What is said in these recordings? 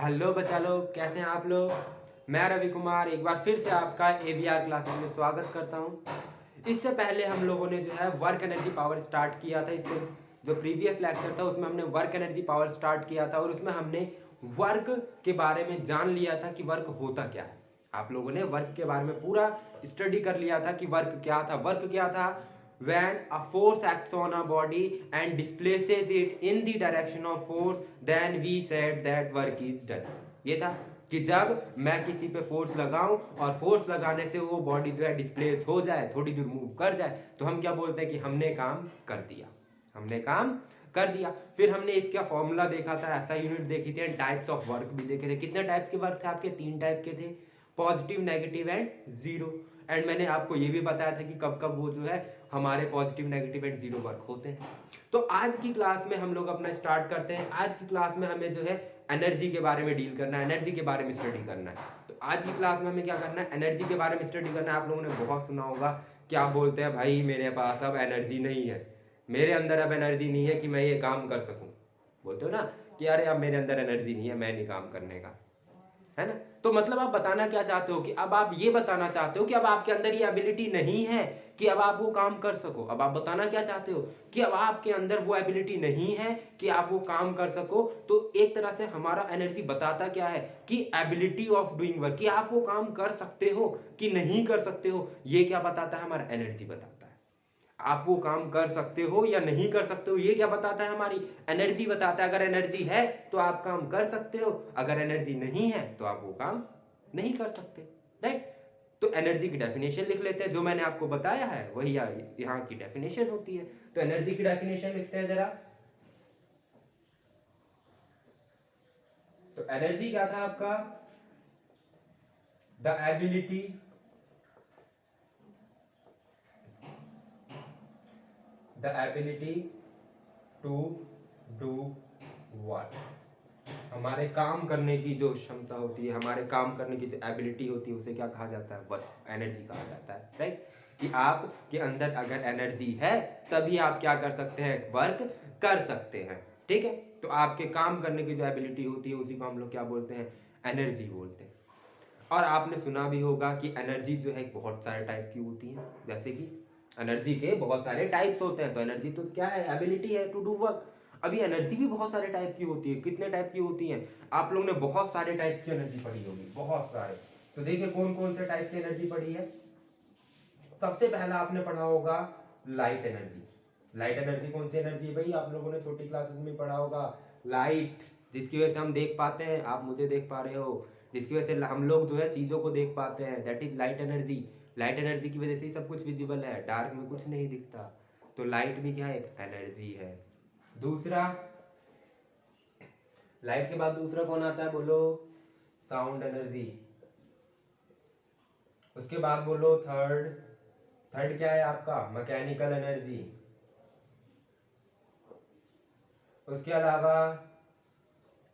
Hello बच्चा लोग, कैसे हैं आप लोग। मैं रवि कुमार एक बार फिर से आपका AVR क्लासेस में स्वागत करता हूं। इससे पहले हम लोगों ने जो है वर्क एनर्जी पावर स्टार्ट किया था। इससे जो प्रीवियस लेक्चर था उसमें हमने वर्क एनर्जी पावर स्टार्ट किया था और उसमें हमने वर्क के बारे में जान लिया था कि वर्क होता क्या है। आप लोगों ने वर्क के बारे में पूरा स्टडी कर लिया था कि वर्क क्या था। वर्क क्या था? when a force acts on a body and displaces it in the direction of force, then we said that work is done। ये था कि जब मैं किसी पे फोर्स लगाऊं और फोर्स लगाने से वो बॉडी जो है डिस्प्लेस हो जाए, थोड़ी दूर मूव कर जाए, तो हम क्या बोलते हैं कि हमने काम कर दिया, हमने काम कर दिया। फिर हमने इसका फॉर्मूला देखा था, ऐसा यूनिट देखी थी, टाइप्स ऑफ वर्क भी देखे थे। कितने टाइप्स के वर्क थे आपके? 3 टाइप के थे, positive, negative and zero. And मैंने आपको ये भी बताया था कि कब कब वो जो है हमारे positive, negative and zero work होते हैं। तो आज की क्लास में हम लोग अपना स्टार्ट करते हैं। आज की क्लास में हमें जो है एनर्जी के बारे में डील करना है, एनर्जी के बारे में स्टडी करना है। तो आज की क्लास में हमें क्या करना है? एनर्जी के बारे में स्टडी करना है। आप लोगों ने बहुत सुना होगा, क्या बोलते हैं, भाई मेरे पास अब एनर्जी नहीं है, मेरे अंदर अब एनर्जी नहीं है कि मैं ये काम कर सकूं। बोलते हो ना कि अरे अब मेरे अंदर एनर्जी नहीं है, मैं नहीं काम करने का, है ना। तो मतलब आप बताना क्या चाहते हो कि अब आप ये बताना चाहते हो कि अब आपके अंदर ये एबिलिटी नहीं है कि अब आप वो काम कर सको। अब आप बताना क्या चाहते हो कि अब आपके अंदर वो एबिलिटी नहीं है कि आप वो काम कर सको। तो एक तरह से हमारा एनर्जी बताता क्या है कि एबिलिटी ऑफ डूइंग वर्क, कि आप वो काम कर सकते हो कि नहीं कर सकते हो। ये क्या बताता है? हमारा एनर्जी बताता है। आप वो काम कर सकते हो या नहीं कर सकते हो, ये क्या बताता है? हमारी एनर्जी बताता है। अगर एनर्जी है तो आप काम कर सकते हो, अगर एनर्जी नहीं है तो आप वो काम नहीं कर सकते, राइट। तो एनर्जी की डेफिनेशन लिख लेते हैं, जो मैंने आपको बताया है वही यहाँ की डेफिनेशन होती है। तो एनर्जी की डेफिनेशन लिखते हैं जरा। तो एनर्जी क्या था आपका? The ability to do work. हमारे काम करने की जो क्षमता होती है, हमारे काम करने की जो एबिलिटी होती है, उसे क्या कहा जाता है? वर्क, एनर्जी कहा जाता है, राइट। कि आपके अंदर अगर एनर्जी है तभी आप क्या कर सकते हैं? वर्क कर सकते हैं, ठीक है। तो आपके काम करने की जो एबिलिटी होती है उसी को हम लोग क्या बोलते हैं? एनर्जी बोलते हैं। और आपने सुना भी होगा कि एनर्जी जो है बहुत सारे टाइप की होती है, जैसे कि एनर्जी के बहुत सारे टाइप्स होते हैं। तो एनर्जी तो क्या है? एबिलिटी है टू डू वर्क। अभी एनर्जी भी बहुत सारे टाइप की होती है। कितने टाइप की होती है? आप लोगों ने बहुत सारे टाइप्स की एनर्जी पढ़ी होगी, बहुत सारे। तो देखिए कौन कौन से टाइप की एनर्जी पढ़ी है। सबसे पहला आपने पढ़ा होगा लाइट एनर्जी। लाइट एनर्जी कौन सी एनर्जी है भाई? आप लोगों ने छोटी क्लासेस में पढ़ा होगा। लाइट, जिसकी वजह से हम देख पाते हैं, आप मुझे देख पा रहे हो, जिसकी वजह से हम लोग जो है चीजों को देख पाते हैं, that is light energy. Light energy की वजह से ही सब कुछ विजिबल है, डार्क में कुछ नहीं दिखता। तो लाइट भी क्या है? एक एनर्जी है। दूसरा, लाइट के बाद दूसरा कौन आता है? बोलो। Sound energy. उसके बाद बोलो थर्ड। थर्ड क्या है आपका? Mechanical energy. उसके अलावा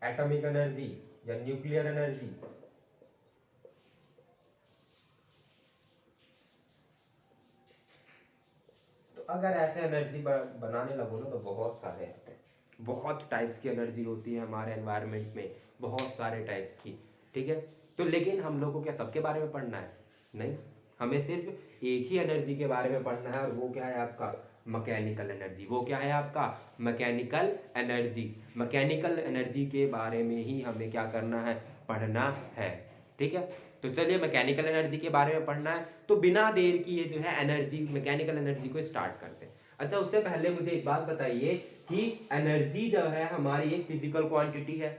एटॉमिक एनर्जी या न्यूक्लियर एनर्जी। तो अगर ऐसे एनर्जी बनाने लगो ना तो बहुत सारे आते हैं। बहुत टाइप्स की एनर्जी होती है हमारे एनवायरनमेंट में, बहुत सारे टाइप्स की, ठीक है। तो लेकिन हम लोग को क्या सबके बारे में पढ़ना है? नहीं, हमें सिर्फ एक ही एनर्जी के बारे में पढ़ना है, और वो क्या है आपका? Mechanical energy. वो क्या है आपका? Mechanical energy. मैकेनिकल एनर्जी के बारे में ही हमें क्या करना है? पढ़ना है, ठीक है। तो चलिए मैकेनिकल एनर्जी के बारे में पढ़ना है, तो बिना देर किए जो है एनर्जी, मैकेनिकल एनर्जी को स्टार्ट करते हैं। अच्छा, उससे पहले मुझे एक बात बताइए कि एनर्जी जो है हमारी एक फिजिकल क्वांटिटी है।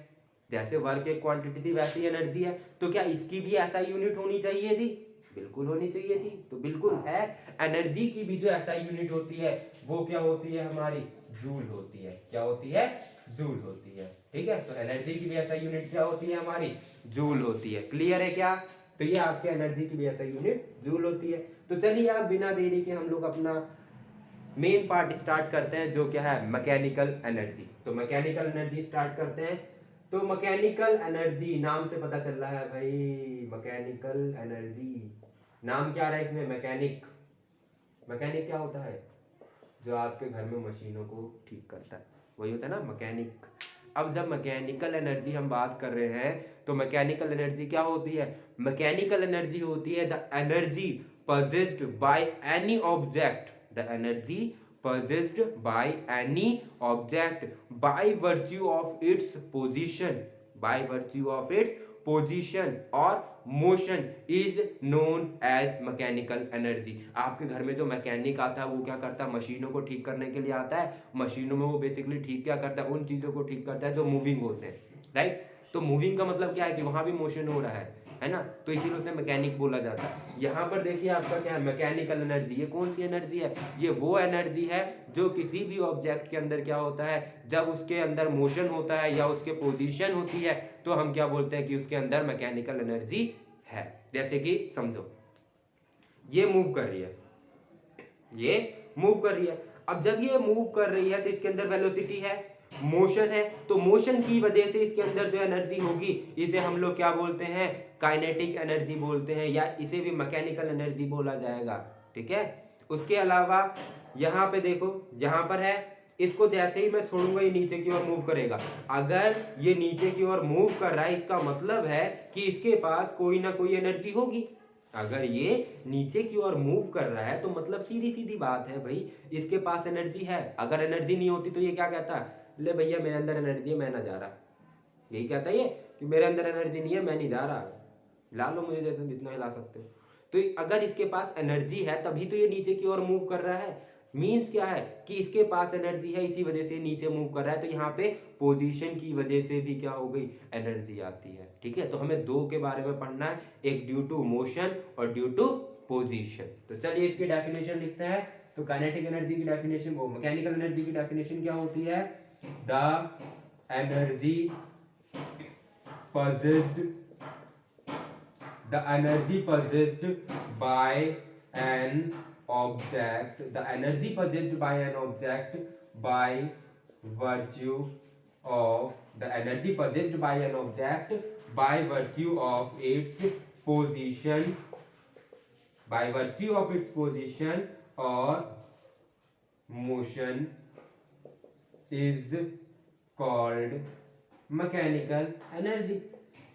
जैसे वर्क एक क्वांटिटी थी वैसी एनर्जी है। तो क्या इसकी भी ऐसा यूनिट होनी चाहिए थी? बिल्कुल होनी चाहिए थी। तो बिल्कुल है। एनर्जी की भी जो ऐसा यूनिट होती है वो क्या होती है? हमारी जूल होती है। क्या होती है? जूल होती है, ठीक है। तो एनर्जी की भी ऐसा यूनिट क्या होती है? हमारी जूल होती है। क्लियर है क्या? तो ये आपके एनर्जी की भी ऐसा यूनिट जूल होती है। तो चलिए आप बिना देरी के हम लोग अपना मेन पार्ट स्टार्ट करते हैं, जो क्या है? Mechanical energy. तो मैकेनिकल एनर्जी स्टार्ट करते हैं। तो मैकेनिकल एनर्जी नाम से पता चल रहा है भाई, मैकेनिकल एनर्जी नाम क्या आ रहा है इसमें? मैकेनिक। मैकेनिक क्या होता है? जो आपके घर में मशीनों को ठीक करता है, वही होता है ना मैकेनिक। अब जब मैकेनिकल एनर्जी हम बात कर रहे हैं तो मैकेनिकल एनर्जी क्या होती है? मैकेनिकल एनर्जी होती है the energy possessed by any object, the energy possessed by any object by virtue of its position, by virtue of its position or motion is known as mechanical energy. आपके घर में जो mechanic आता है वो क्या करता है? मशीनों को ठीक करने के लिए आता है। मशीनों में वो बेसिकली ठीक क्या करता है? उन चीजों को ठीक करता है जो मूविंग होते हैं, राइट। तो मूविंग का मतलब क्या है कि वहां भी मोशन हो रहा है ना, तो इसीलिए उसे मैकेनिक बोला जाता है। यहाँ पर देखिए आपका क्या है? Mechanical energy. ये कौन सी एनर्जी है? ये वो एनर्जी है जो किसी भी ऑब्जेक्ट के अंदर क्या होता है, जब उसके अंदर मोशन होता है या उसके पोजीशन होती है तो हम क्या बोलते हैं कि उसके अंदर मैकेनिकल एनर्जी है। जैसे कि समझो ये मूव कर रही है, ये मूव कर रही है। अब जब ये मूव कर रही है तो इसके अंदर वेलोसिटी है, मोशन है, तो मोशन की वजह से इसके अंदर जो एनर्जी होगी इसे हम लोग क्या बोलते हैं? काइनेटिक एनर्जी बोलते हैं, या इसे भी मैकेनिकल एनर्जी बोला जाएगा, ठीक है। उसके अलावा यहाँ पे देखो, यहाँ पर है, इसको जैसे ही मैं छोड़ूंगा ये नीचे की ओर मूव करेगा। अगर ये नीचे की ओर मूव कर रहा है इसका मतलब है कि इसके पास कोई ना कोई एनर्जी होगी। अगर ये नीचे की ओर मूव कर रहा है तो मतलब सीधी सीधी बात है भाई, इसके पास एनर्जी है। अगर एनर्जी नहीं होती तो ये क्या कहता है? ले भैया मेरे अंदर एनर्जी है, मैं ना जा रहा। यही कहता है ये कि मेरे अंदर एनर्जी नहीं है, मैं नहीं जा रहा, ला लो मुझे जितना हिला सकते हो। तो अगर इसके पास एनर्जी है तभी तो ये नीचे की ओर मूव कर रहा है। मीन्स क्या है कि इसके पास एनर्जी है, इसी वजह से नीचे मूव कर रहा है। तो यहाँ पे पोजीशन की वजह से भी क्या हो गई? एनर्जी आती है, ठीक है। तो हमें दो के बारे में पढ़ना है, एक ड्यू टू मोशन और ड्यू टू पोजीशन। तो चलिए इसकी डेफिनेशन लिखते हैं। तो काइनेटिक एनर्जी की डेफिनेशन, वो मैकेनिकल एनर्जी की डेफिनेशन क्या होती है? The energy possessed, the energy possessed by an object, the energy possessed by an object by virtue of, the energy possessed by an object by virtue of its position, by virtue of its position or motion is called mechanical energy.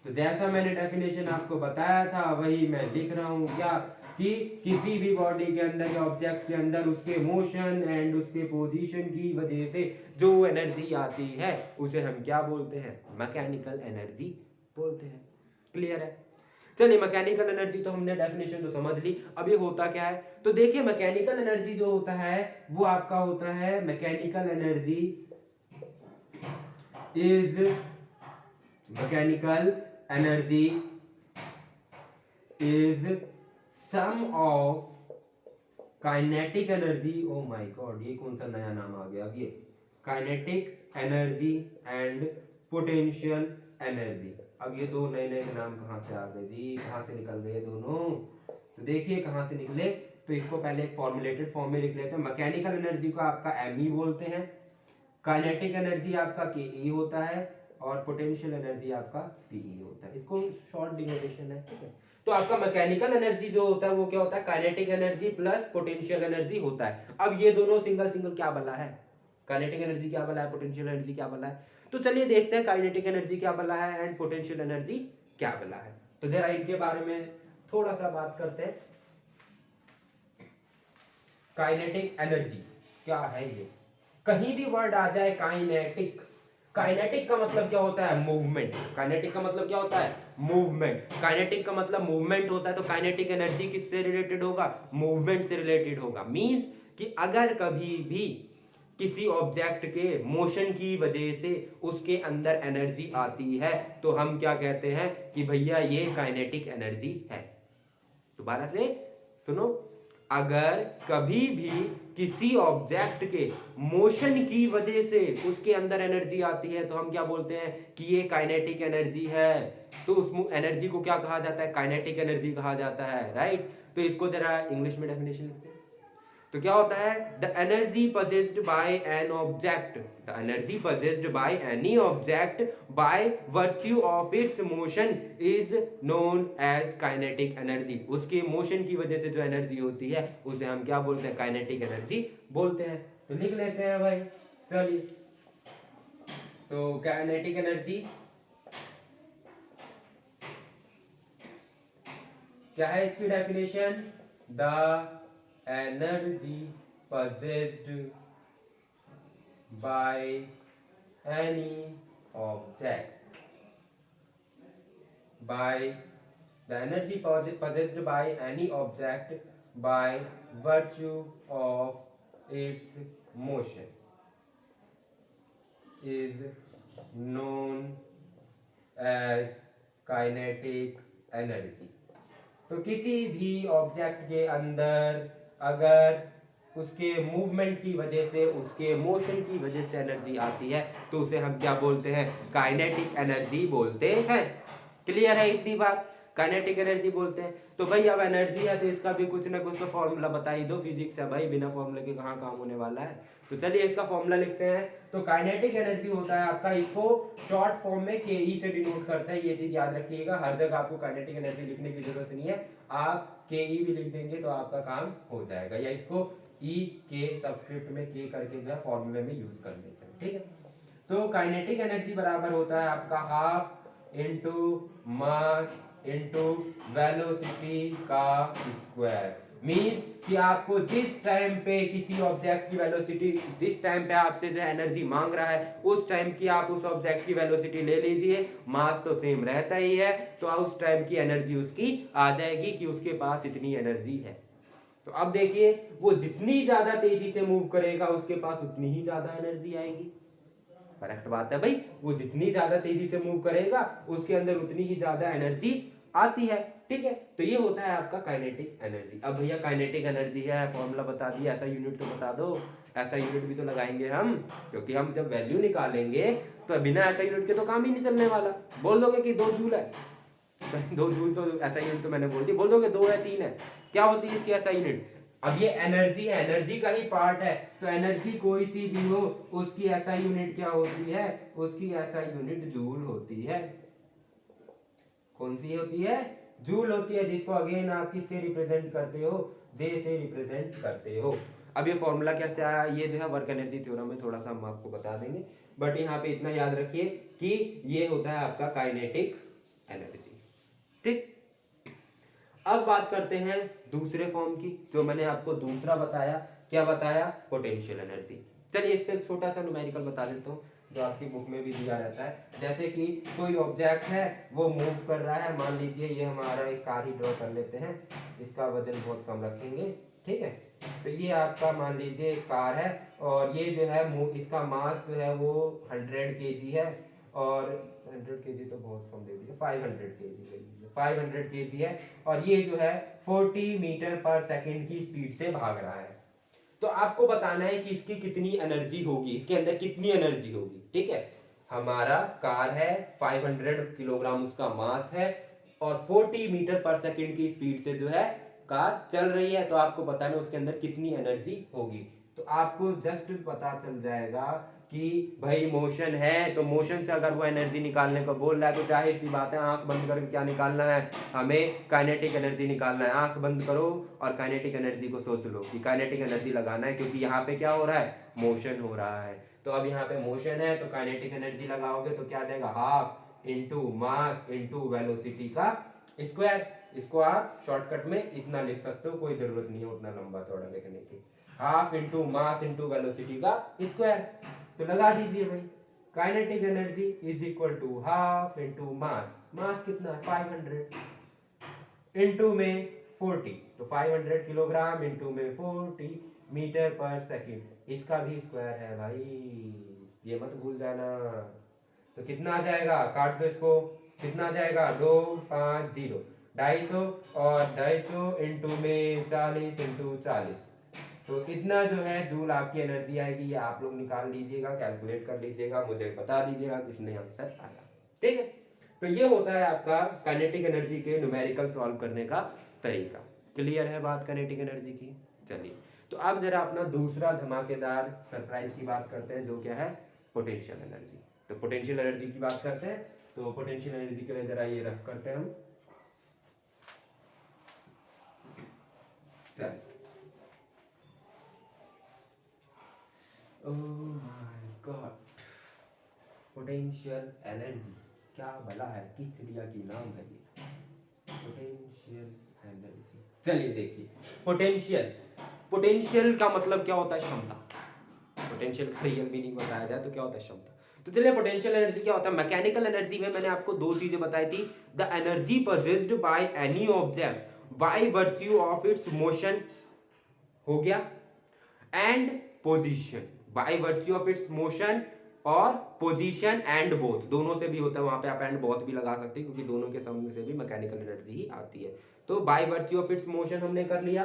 तो जैसा मैंने definition आपको बताया था वही मैं लिख रहा हूं, क्या कि किसी भी बॉडी के अंदर या ऑब्जेक्ट के अंदर उसके मोशन एंड उसके पोजीशन की वजह से जो एनर्जी आती है उसे हम क्या बोलते हैं? मैकेनिकल एनर्जी बोलते हैं। क्लियर है? चलिए मैकेनिकल एनर्जी तो हमने डेफिनेशन तो समझ ली। अब ये होता क्या है? तो देखिए मैकेनिकल एनर्जी जो होता है वो आपका होता है, mechanical energy is mechanical energy is sum of kinetic energy, oh my god ये कौन सा नया नाम आ गया अब ये, kinetic energy and potential energy। अब ये दो नए नए नाम कहाँ से आ गए जी? कहाँ से निकल गए दोनों? तो देखिए कहाँ से निकले। तो इसको पहले एक फॉर्मुलेटेड फॉर्म में लिख लेते हैं। मैकेनिकल एनर्जी को आपका एमई बोलते हैं, काइनेटिक एनर्जी आपका के होता है और पोटेंशियल एनर्जी आपका पीई होता है। इसको शॉर्ट डिनोटेशन है, ठीक है। तो आपका मैकेनिकल एनर्जी जो होता है वो क्या होता है? Kinetic energy plus potential energy होता है। अब ये दोनों सिंगल सिंगल क्या बला है? काइनेटिक एनर्जी क्या बला है, पोटेंशियल एनर्जी क्या बला है। तो चलिए देखते हैं काइनेटिक एनर्जी क्या बला है एंड पोटेंशियल एनर्जी क्या बला है। तो जरा इनके बारे में थोड़ा सा बात करते हैं। काइनेटिक एनर्जी क्या है? ये कहीं भी वर्ड आ जाए काइनेटिक, काइनेटिक का मतलब क्या होता है? मूवमेंट। काइनेटिक का मतलब क्या होता है? मूवमेंट। काइनेटिक का मतलब मूवमेंट होता है। तो काइनेटिक एनर्जी किससे रिलेटेड होगा? मूवमेंट से रिलेटेड होगा। मींस कि अगर कभी भी किसी ऑब्जेक्ट के मोशन की वजह से उसके अंदर एनर्जी आती है तो हम क्या कहते हैं कि भैया ये काइनेटिक एनर्जी है। दोबारा से सुनो, अगर कभी भी किसी ऑब्जेक्ट के मोशन की वजह से उसके अंदर एनर्जी आती है तो हम क्या बोलते हैं कि ये काइनेटिक एनर्जी है। तो उस एनर्जी को क्या कहा जाता है? काइनेटिक एनर्जी कहा जाता है, राइट। तो इसको जरा इंग्लिश में डेफिनेशन लिखते हैं। तो क्या होता है? The energy possessed by an object, the energy possessed by any object by virtue of its motion is known as kinetic energy. उसके मोशन की वजह से जो एनर्जी होती है उसे हम क्या बोलते हैं? काइनेटिक एनर्जी बोलते हैं। तो लिख लेते हैं भाई, चलिए तो काइनेटिक एनर्जी क्या है इसकी definition? The energy possessed by any object by the energy possessed by any object by virtue of its motion is known as kinetic energy। तो किसी भी ऑब्जेक्ट के अंदर अगर उसके मूवमेंट की वजह से, उसके मोशन की वजह से एनर्जी आती है तो उसे हम क्या बोलते हैं? काइनेटिक एनर्जी बोलते हैं। क्लियर है इतनी बात? काइनेटिक एनर्जी बोलते हैं। तो भाई अब एनर्जी है तो इसका भी कुछ ना कुछ तो फॉर्मूला बता ही दो। फिजिक्स है भाई, बिना फॉर्मूला के कहाँ काम होने वाला है। तो चलिए इसका फॉर्मूला लिखते हैं। तो काइनेटिक एनर्जी होता है आपका, इसको शॉर्ट फॉर्म में के ई से डिनोट करता है। ये चीज याद रखिएगा, हर जगह आपको काइनेटिक एनर्जी लिखने की जरूरत नहीं है, आप के ई भी लिख देंगे तो आपका काम हो जाएगा। या इसको ई के सबस्क्रिप्ट में के करके जो है फॉर्मूले में यूज कर लेते हैं। ठीक है, तो काइनेटिक एनर्जी बराबर होता है आपका half into mass into velocity का स्क्वायर। मींस कि आपको जिस टाइम पे किसी ऑब्जेक्ट की वेलोसिटी, जिस टाइम पे आपसे जो एनर्जी मांग रहा है उस टाइम की आप उस ऑब्जेक्ट की वेलोसिटी ले लीजिए। मास तो सेम रहता ही है, तो उस टाइम की एनर्जी उसकी आ जाएगी कि उसके पास इतनी एनर्जी है। तो अब देखिए, वो जितनी ज्यादा तेजी से मूव करेगा उसके पास उतनी ही ज्यादा एनर्जी आएगी। करेक्ट बात है भाई, वो जितनी ज्यादा तेजी से मूव करेगा उसके अंदर उतनी ही ज्यादा एनर्जी आती है। ठीक है, तो ये होता है आपका काइनेटिक एनर्जी। अब भैया काइनेटिक एनर्जी है, फॉर्मूला बता दिया, ऐसा यूनिट तो बता दो। ऐसा यूनिट भी तो लगाएंगे हम, क्योंकि हम जब वैल्यू निकालेंगे तो बिना ऐसा यूनिट के तो काम ही नहीं चलने वाला। बोल दोगे कि 2 जूल है, 2 जूल तो ऐसा यूनिट तो मैंने बोल दिया। बोल दोगे 2 है 3 है, क्या होती है इसकी ऐसा यूनिट? अब ये एनर्जी है, एनर्जी का ही पार्ट है, तो एनर्जी कोई सी भी हो उसकी ऐसा यूनिट क्या होती है? उसकी ऐसा यूनिट जूल होती है। कौन सी होती है? जूल होती है, जिसको अगेन आप किससे रिप्रेजेंट करते हो? जे से रिप्रेजेंट करते हो। अब ये फॉर्मूला कैसे आया, ये जो है वर्क एनर्जी थ्योरम में थोड़ा सा हम आपको बता देंगे, बट यहाँ पे इतना याद रखिए कि ये होता है आपका काइनेटिक एनर्जी। ठीक, अब बात करते हैं दूसरे फॉर्म की, जो मैंने आपको दूसरा बताया। क्या बताया? Potential energy. चलिए इस पे छोटा सा न्यूमेरिकल बता देता हूँ, जो आपकी बुक में भी दिया रहता है। जैसे कि कोई ऑब्जेक्ट है, वो मूव कर रहा है। मान लीजिए ये हमारा एक कार ही ड्रॉ कर लेते हैं, इसका वजन बहुत कम रखेंगे। ठीक है, तो ये आपका मान लीजिए एक कार है, और ये जो है इसका मास जो है वो 100 kg है, और 100 kg तो बहुत कम दे दिया, 500 kg 500 kg है, और ये जो है 40 मीटर पर सेकंड की स्पीड से भाग रहा है। तो आपको बताना है कि इसकी कितनी एनर्जी होगी, इसके अंदर कितनी एनर्जी होगी। ठीक है, हमारा कार है, 500 किलोग्राम उसका मास है, और 40 मीटर पर सेकंड की स्पीड से जो है कार चल रही है। तो आपको बताना उसके अंदर कितनी एनर्जी होगी। तो आपको जस्ट पता चल जाएगा कि भाई मोशन है, तो मोशन से अगर वो एनर्जी निकालने को बोल रहा है तो जाहिर सी बात है आंख बंद करके क्या निकालना है, हमें काइनेटिक एनर्जी निकालना है। आंख बंद करो और काइनेटिक एनर्जी को सोच लो कि काइनेटिक एनर्जी लगाना है, क्योंकि यहाँ पे क्या हो रहा है? मोशन हो रहा है। तो अब यहाँ पे मोशन है तो काइनेटिक एनर्जी लगाओगे तो क्या देगा? Half into mass into velocity का स्क्वायर। इसको आप शॉर्टकट में इतना लिख सकते हो, कोई जरूरत नहीं है उतना लंबा थोड़ा लिखने की। Half into mass into velocity का स्क्वायर। तो लगा दीजिए भाई, kinetic energy is equal to half into mass. Mass कितना है? 500 इंटू में 40, तो 500 किलोग्राम इंटू में 40 मीटर पर सेकंड, इसका भी स्क्वायर है भाई, ये मत भूल जाना। तो कितना आ जाएगा? काट दो इसको, कितना आ जाएगा? 2 5 0 250, और 250 इंटू में 40 इंटू 40, तो इतना जो है जूल आपकी एनर्जी आएगी। ये आप लोग निकाल लीजिएगा, कैलकुलेट कर लीजिएगा, मुझे बता दीजिएगा किसने आंसर आया। ठीक है, तो ये होता है आपका काइनेटिक एनर्जी के न्यूमेरिकल सॉल्व करने का तरीका। क्लियर है बात काइनेटिक एनर्जी की? चलिए, तो अब जरा अपना दूसरा धमाकेदार सरप्राइज की बात करते हैं, जो क्या है? Potential energy. तो पोटेंशियल एनर्जी की बात करते हैं, तो पोटेंशियल एनर्जी के लिए जरा ये रफ करते हैं हम। चलिए, ओह माय गॉड, पोटेंशियल एनर्जी क्या भला है, किस चिड़िया की नाम है ये, पोटेंशियल एनर्जी। चलिए देखिए, पोटेंशियल, पोटेंशियल का मतलब क्या होता है, क्षमता। पोटेंशियल का रियल मीनिंग बताया जाए तो क्या होता है, क्षमता। तो चलिए पोटेंशियल एनर्जी क्या होता है। मैकेनिकल एनर्जी में मैंने आपको दो चीजें बताई थी, the energy possessed by any object by virtue of its motion, हो गया, and position, bye virtue of its motion और पोजीशन एंड बोथ, दोनों से भी होता है, वहां पे आप एंड बोथ भी लगा सकते हैं क्योंकि दोनों के सम से भी मैकेनिकल एनर्जी ही आती है। तो bye virtue of its motion हमने कर लिया,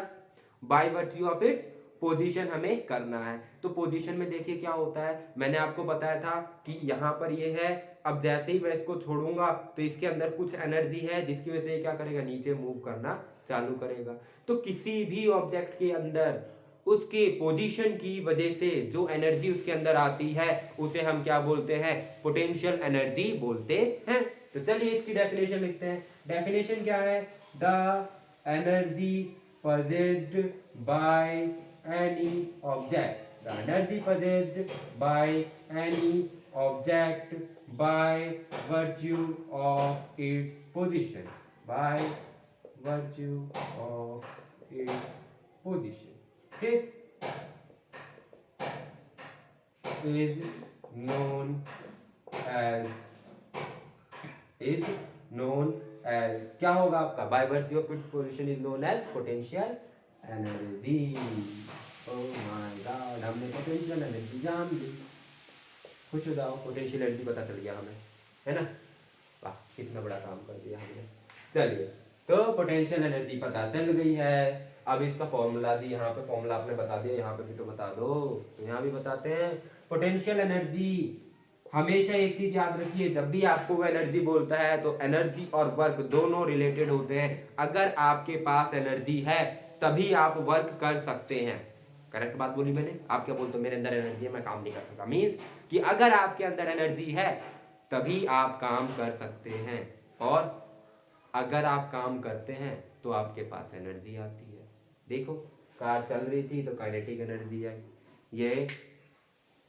bye virtue of its position हमें करना है। तो पोजीशन में देखिए क्या होता है, मैंने आपको बताया था कि यहां पर ये है, अब जैसे ही मैं इसको छोड़ूंगा तो इसके अंदर कुछ एनर्जी है जिसकी वजह से ये क्या करेगा, नीचे मूव करना चालू करेगा। तो किसी भी ऑब्जेक्ट के अंदर उसके पोजीशन की वजह से जो एनर्जी उसके अंदर आती है उसे हम क्या बोलते हैं, पोटेंशियल एनर्जी बोलते हैं। तो चलिए इसकी डेफिनेशन लिखते हैं। डेफिनेशन क्या है, the energy possessed by any object, the energy possessed by any object by virtue of its position, by virtue of its position, ठीक, is known as, is known as, क्या होगा आपका, by virtue of its position is known as potential energy. Oh my god, हमने potential energy जान ली, खुश हो जाओ, पोटेंशियल एनर्जी पता चल गया हमें, है ना, वाह कितना बड़ा काम कर दिया हमने। चलिए तो पोटेंशियल एनर्जी पता चल गई है, अब इसका फॉर्मूला दी, यहाँ पे फॉर्मूला आपने बता दिया, यहाँ पे भी तो बता दो, तो यहाँ भी बताते हैं। पोटेंशियल एनर्जी, हमेशा एक चीज याद रखिए, जब भी आपको वो एनर्जी बोलता है तो एनर्जी और वर्क दोनों रिलेटेड होते हैं। अगर आपके पास एनर्जी है तभी आप वर्क कर सकते हैं, करेक्ट बात बोली मैंने। आप क्या बोलते हो, मेरे अंदर एनर्जी है मैं काम नहीं कर सकता, मीन्स कि अगर आपके अंदर एनर्जी है तभी आप काम कर सकते हैं, और अगर आप काम करते हैं तो आपके पास एनर्जी आती है। देखो कार चल रही थी तो काइनेटिक एनर्जी आई, ये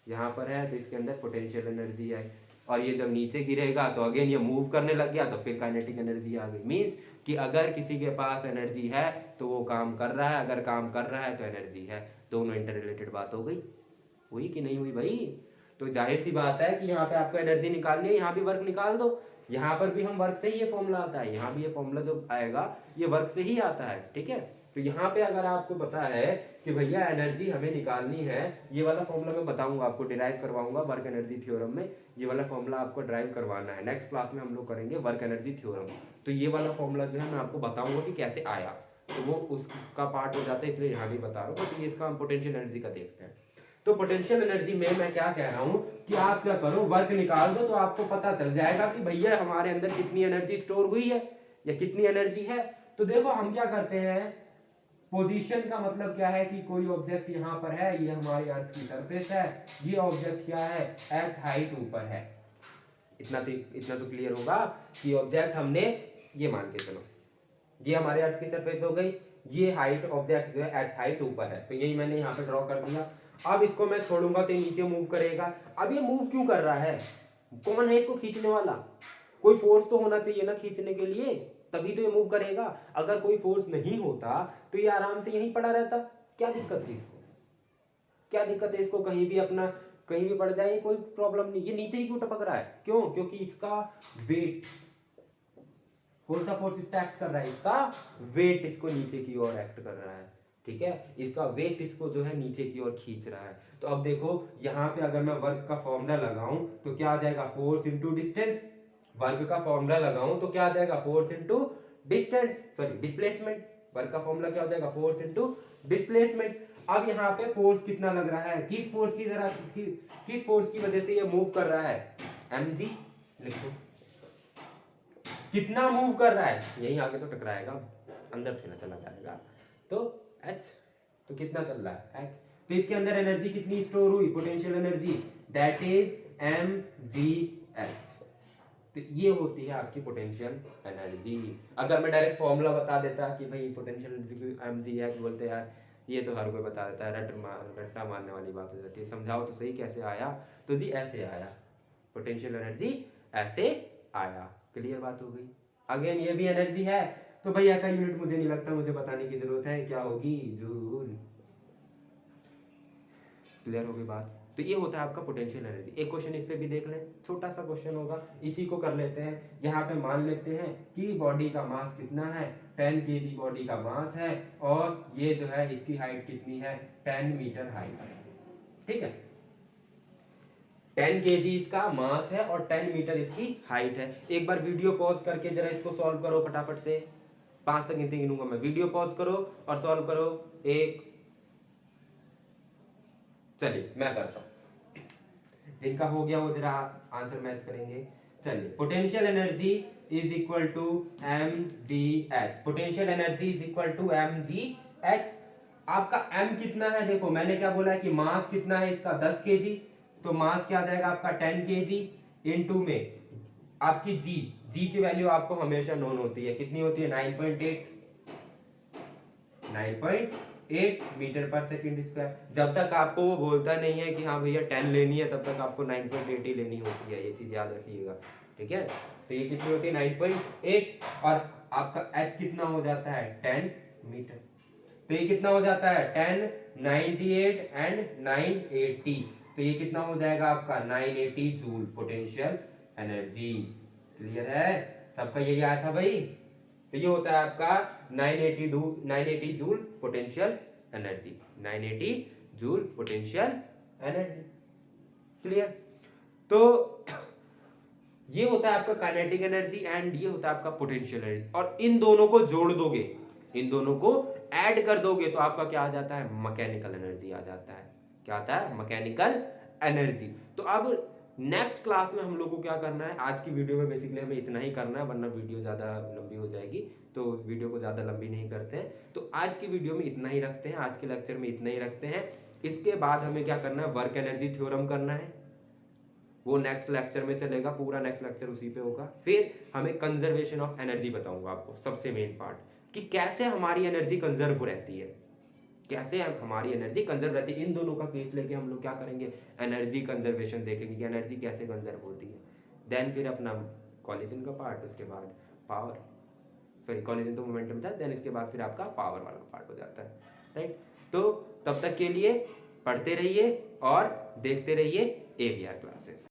यहाँ पर है तो इसके अंदर पोटेंशियल एनर्जी आई, और ये जब नीचे गिरेगा तो अगेन ये मूव करने लग गया तो फिर काइनेटिक एनर्जी आ गई। मीन्स कि अगर किसी के पास एनर्जी है तो वो काम कर रहा है, अगर काम कर रहा है तो एनर्जी है, दोनों इंटर रिलेटेड बात हो गई, हुई कि नहीं हुई भाई। तो जाहिर सी बात है कि यहाँ पे आपको एनर्जी निकालनी है, यहाँ भी वर्क निकाल दो, यहाँ पर भी हम वर्क से ही ये फॉर्मूला आता है, यहाँ भी ये फॉर्मूला जो आएगा ये वर्क से ही आता है, ठीक है। तो यहाँ पे अगर आपको पता है कि भैया एनर्जी हमें निकालनी है, ये वाला फॉर्मूला मैं बताऊंगा आपको, डिराइव करवाऊंगा वर्क एनर्जी थ्योरम में, ये वाला फॉर्मूला आपको ड्राइव करवाना है, नेक्स्ट क्लास में हम लोग करेंगे वर्क एनर्जी थ्योरम। तो ये वाला फॉर्मूला जो है मैं आपको बताऊंगा कि कैसे आया, तो वो उसका पार्ट हो जाता है, इसलिए यहाँ भी बता रहा हूँ। तो ये इसका पोटेंशियल एनर्जी का देखते हैं। तो पोटेंशियल एनर्जी में मैं क्या कह रहा हूं कि आप क्या करो, वर्क निकाल दो तो आपको पता चल जाएगा कि भैया हमारे अंदर कितनी एनर्जी स्टोर हुई है या कितनी एनर्जी है। तो देखो हम क्या करते हैं, पोजीशन का मतलब क्या है कि कोई ऑब्जेक्ट यहाँ पर है, ये हमारी अर्थ की सरफेस है, ये ऑब्जेक्ट क्या है, h हाइट ऊपर है, इतना तो क्लियर होगा कि ऑब्जेक्ट हमने ये मान के चलो, ये हमारे अर्थ की सरफेस हो गई, ये हाइट ऑब्जेक्ट जो है h हाइट ऊपर है, तो यही मैंने यहाँ पे ड्रॉ कर दिया। अब इसको मैं छोड़ूंगा तो नीचे मूव करेगा। अब ये मूव क्यों कर रहा है, कौन है इसको खींचने वाला, कोई फोर्स तो होना चाहिए ना खींचने के लिए, तभी तो ये मूव करेगा। अगर कोई फोर्स नहीं होता तो ये आराम से यहीं पड़ा रहता, क्या दिक्कत थी इसको, क्या दिक्कत है इसको कहीं भी अपना कहीं भी पड़ जाए, कोई प्रॉब्लम नहीं। ये नीचे ही क्यों टपक रहा है, क्यों, क्योंकि इसका वेट, कौन सा फोर्स इसका एक्ट कर रहा है, इसका वेट इसको नीचे की ओर एक्ट कर रहा है, ठीक है, इसका वेट इसको जो है नीचे की ओर खींच रहा है। तो अब देखो यहाँ पे अगर मैं वर्क का फॉर्मूला लगाऊं तो क्या आ जाएगा, फोर्स इंटू डिस्टेंस, वर्क का फॉर्मूला लगाऊं तो क्या आ जाएगा, force into distance, sorry displacement, work का फॉर्मूला क्या हो जाएगा, फोर्स इंटू डिस्प्लेसमेंट। अब यहाँ पे फोर्स कितना लग रहा है, किस फोर्स की तरह किस फोर्स की वजह से ये मूव कर रहा है, mg लिखो, कितना मूव कर रहा है, यही आगे तो टकराएगा, अंदर से ना चला जाएगा, तो h, तो कितना चल रहा है h, तो इसके अंदर एनर्जी कितनी स्टोर हुई, potential energy, that is mgh। तो ये होती है आपकी पोटेंशियल एनर्जी। अगर मैं डायरेक्ट फॉर्मूला बता देता कि भाई पोटेंशियल एनर्जी mgh बोलते यार, ये तो हर कोई बता देता है, रट्टा मारने वाली बात हो जाती है, समझाओ तो सही कैसे आया, तो जी ऐसे आया, पोटेंशियल एनर्जी ऐसे आया। क्लियर बात हो गई। अगेन ये भी एनर्जी है, तो भाई ऐसा यूनिट मुझे नहीं लगता मुझे बताने की जरूरत है, क्या होगी, जूल। क्लियर हो गई बात। तो ये होता है आपका पोटेंशियल एनर्जी। एक क्वेश्चन इस पे भी देख लें, छोटा सा क्वेश्चन होगा, इसी को कर लेते हैं। यहाँ पे मान लेते हैं कि बॉडी का मास कितना है, 10 kg बॉडी का मास है, और ये जो है इसकी हाइट कितनी है, 10 मीटर हाइट है। ठीक है, 10 kg इसका मास है और 10 मीटर इसकी हाइट है। एक बार वीडियो पॉज करके जरा इसको सॉल्व करो फटाफट से, 5 तक गिनूंगा मैं, वीडियो पॉज करो और सॉल्व करो। एक, चलिए मैं करता हूं, जिनका हो गया वो जरा आंसर मैच करेंगे। चलिए, potential energy is equal to M G H. Potential energy is equal to M G H. आपका m कितना है, देखो मैंने क्या बोला है कि मास कितना है इसका 10 kg, तो मास क्या आ जाएगा आपका 10 kg इनटू में आपकी g की वैल्यू आपको हमेशा नोन होती है, कितनी होती है, 9.8 मीटर पर सेकंड स्क्वायर। जब तक आपको वो बोलता नहीं है कि हाँ भैया 10 लेनी है, तब तक आपको 9.8 ही लेनी होती है, ये चीज याद रखिएगा। ठीक है, तो ये कितनी होती है 9.8, और आपका h कितना हो जाता है 10 मीटर, तो ये कितना हो जाता है 10, 98 एंड 980, तो ये कितना हो जाएगा आपका 980 जूल पोटेंशियल एनर्जी। क्लियर है, सबका यही आया था भाई। तो ये होता है आपका 980 joule potential energy, 980 joule potential energy. Clear, तो ये होता है आपका काइनेटिक एनर्जी एंड ये होता है आपका पोटेंशियल एनर्जी। और इन दोनों को जोड़ दोगे, इन दोनों को ऐड कर दोगे, तो आपका क्या आ जाता है, मैकेनिकल एनर्जी आ जाता है। क्या आता है, मैकेनिकल एनर्जी। तो अब नेक्स्ट क्लास में हम लोग को क्या करना है, आज की वीडियो में बेसिकली हमें इतना ही करना है, वरना वीडियो ज़्यादा लंबी हो जाएगी, तो वीडियो को ज़्यादा लंबी नहीं करते हैं। तो आज की वीडियो में इतना ही रखते हैं, आज के लेक्चर में इतना ही रखते हैं। इसके बाद हमें क्या करना है, वर्क एनर्जी थ्योरम करना है, वो नेक्स्ट लेक्चर में चलेगा, पूरा नेक्स्ट लेक्चर उसी पे होगा। फिर हमें कंजर्वेशन ऑफ एनर्जी बताऊंगा आपको, सबसे मेन पार्ट, कि कैसे हमारी एनर्जी कंजर्व रहती है, कैसे हमारी एनर्जी कंजर्व रहती है। इन दोनों का केस लेके हम लोग क्या करेंगे, एनर्जी कंजर्वेशन देखेंगे कि एनर्जी कैसे कंजर्व होती है। देन फिर अपना कॉलिजन का पार्ट, उसके बाद पावर, सॉरी कॉलिजन तो मोमेंटम था, देन इसके बाद फिर आपका पावर वाला पार्ट हो जाता है। राइट, तो तब तक के लिए पढ़ते रहिए और देखते रहिए AVR क्लासेस।